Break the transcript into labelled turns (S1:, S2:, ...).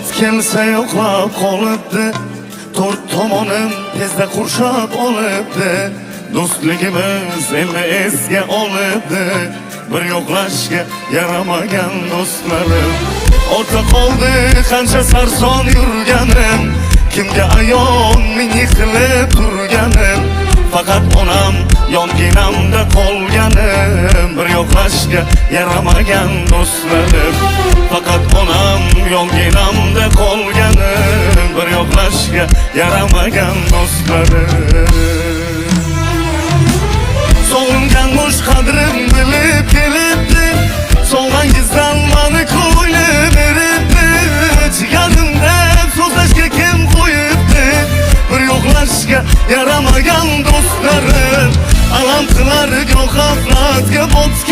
S1: ot kelsa yo'qlab qolibdi, to'rt tomonim tezda qurshab olibdi. Do'stligimiz endi esga olibdi, bir yo'qlashga yaramagan do'stlarim. Ortda qoldi qancha sarson yurganim, kimga ayon ming yiqilib turganim. Faqat onam yonginamda qolganim, bir yo'qlashga yaramagan do'stlarim. Faqat onam yonginamda qolganim, bir yo'qlashga yaramagan do'stlarim. So'ngan mush qadrim bilib kelibdi, so'ngangizdan mani ko'nglim eribdi. Jiganimda so'zlashga kim qo'yibdi, bir yo'qlashga yaramagan do'stlarim. Alam qilar goh g'aflatga botgan